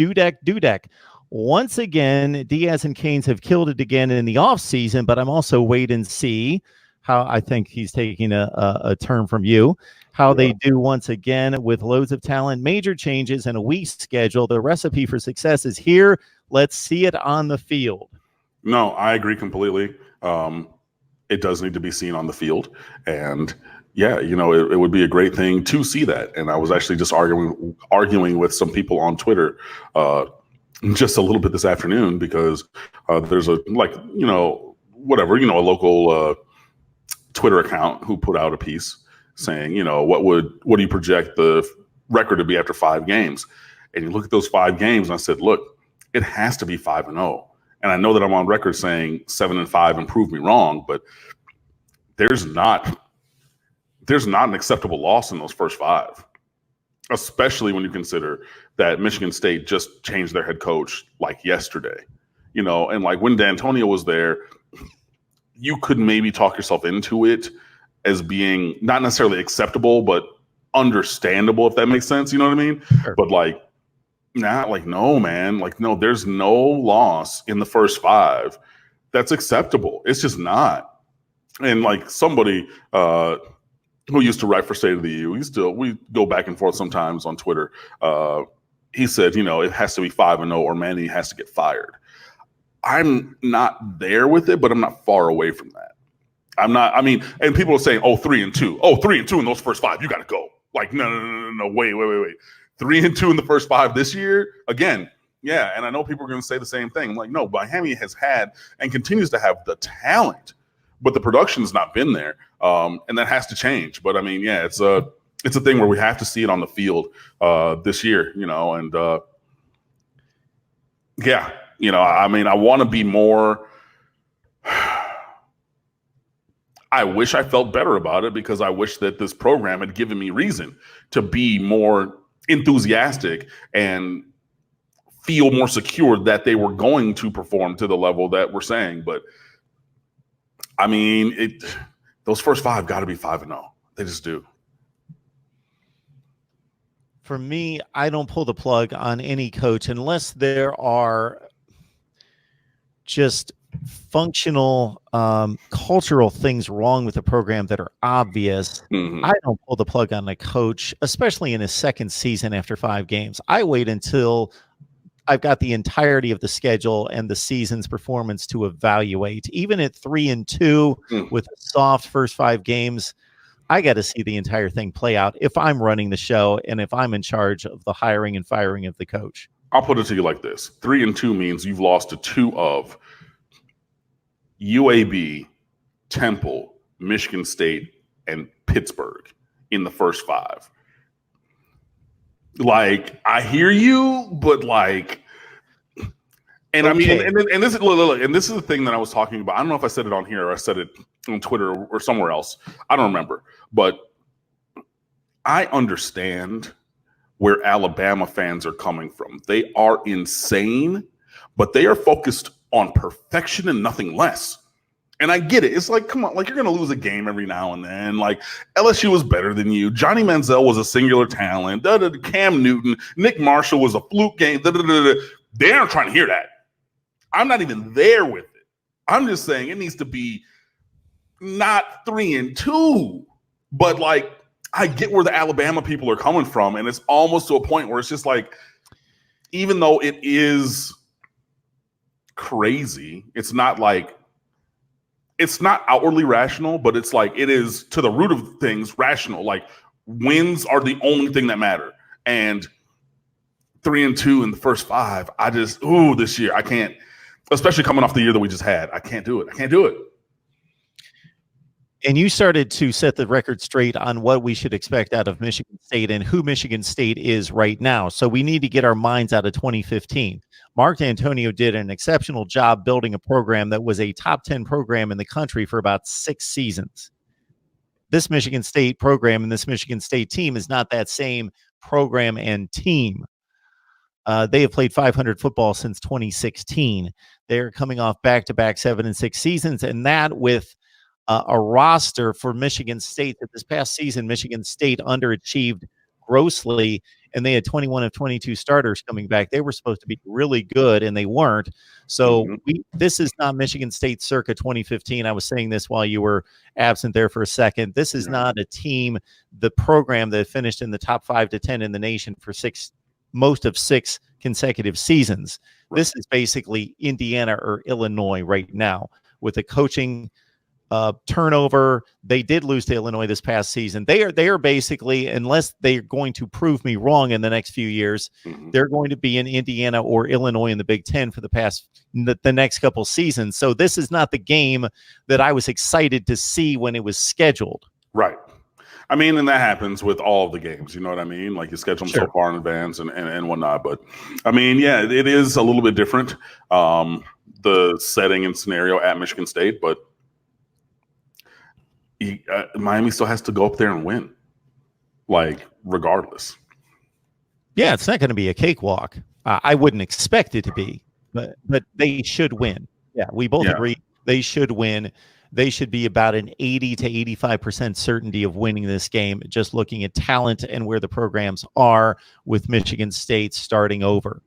Dudek. Once again, Diaz and Canes have killed it again in the offseason, but I'm also wait and see how I think he's taking a turn from you. How they do once again with loads of talent, major changes, and a weak schedule. The recipe for success is here. Let's see it on the field. No, I agree completely. It does need to be seen on the field. And yeah, it would be a great thing to see that. And I was actually just arguing with some people on Twitter just a little bit this afternoon because there's a local Twitter account who put out a piece saying, what do you project the record to be after 5 games? And you look at those 5 games, and I said, look, it has to be 5-0. And I know that I'm on record saying 7-5 and prove me wrong, but there's not an acceptable loss in those first 5, especially when you consider that Michigan State just changed their head coach like yesterday, and like when D'Antonio was there, you could maybe talk yourself into it as being not necessarily acceptable, but understandable, if that makes sense. You know what I mean? Sure. But no, man, no, there's no loss in the first 5 that's acceptable. It's just not. And like somebody who used to write for State of the U, we go back and forth sometimes on Twitter. He said, it has to be 5-0 or Manny has to get fired. I'm not there with it, but I'm not far away from that. And people are saying, 3-2. 3-2 in those first 5, you got to go. Like, no, wait. 3-2 in the first 5 this year? Again, yeah, and I know people are going to say the same thing. I'm like, no, Miami has had and continues to have the talent, but the production's not been there, and that has to change. But, yeah, it's a thing where we have to see it on the field this year, and yeah, I want to be more – I wish I felt better about it because I wish that this program had given me reason to be more enthusiastic and feel more secure that they were going to perform to the level that we're saying. But those first 5 got to be 5-0. They just do. For me, I don't pull the plug on any coach unless there are just functional cultural things wrong with the program that are obvious. I don't pull the plug on a coach, especially in his second season after 5 games. I wait until I've got the entirety of the schedule and the season's performance to evaluate. Even at 3-2 with a soft first 5 games, I got to see the entire thing play out if I'm running the show and if I'm in charge of the hiring and firing of the coach. I'll put it to you like this. 3-2 means you've lost to 2 of UAB, Temple, Michigan State, and Pittsburgh in the first 5. I hear you, but and okay. And this is the thing that I was talking about. I don't know if I said it on here or I said it on Twitter or somewhere else. I don't remember, but I understand where Alabama fans are coming from. They are insane, but they are focused on perfection and nothing less. And I get it. It's like, come on, you're going to lose a game every now and then. LSU was better than you. Johnny Manziel was a singular talent. Cam Newton, Nick Marshall was a fluke game. They aren't trying to hear that. I'm not even there with it. I'm just saying it needs to be not 3-2, but I get where the Alabama people are coming from. And it's almost to a point where it's just even though it is crazy, it's not outwardly rational, but it's it is to the root of things rational. Wins are the only thing that matter. And 3-2 in the first 5, this year I can't, especially coming off the year that we just had. I can't do it. And you started to set the record straight on what we should expect out of Michigan State and who Michigan State is right now. So we need to get our minds out of 2015. Mark D'Antonio did an exceptional job building a program that was a top 10 program in the country for about 6 seasons. This Michigan State program and this Michigan State team is not that same program and team. They have played 500 football since 2016. They're coming off back-to-back 7 and 6 seasons, and that with a roster for Michigan State that this past season Michigan State underachieved grossly and they had 21 of 22 starters coming back. They were supposed to be really good, and they weren't. So this is not Michigan State circa 2015. I was saying this while you were absent there for a second. This is not a team, the program that finished in the top 5 to 10 in the nation for most of 6 consecutive seasons. This is basically Indiana or Illinois right now with a coaching turnover. They did lose to Illinois this past season. They are basically, unless they're going to prove me wrong in the next few years, they're going to be in Indiana or Illinois in the Big Ten for the next couple seasons. So this is not the game that I was excited to see when it was scheduled. Right. I mean, and that happens with all of the games. You know what I mean? Like you schedule them so far in advance and whatnot. But I mean, yeah, it is a little bit different, the setting and scenario at Michigan State, but Miami still has to go up there and win, like regardless. Yeah, it's not going to be a cakewalk. I wouldn't expect it to be, but they should win. Yeah, we both agree they should win. They should be about an 80 to 85% certainty of winning this game, just looking at talent and where the programs are with Michigan State starting over.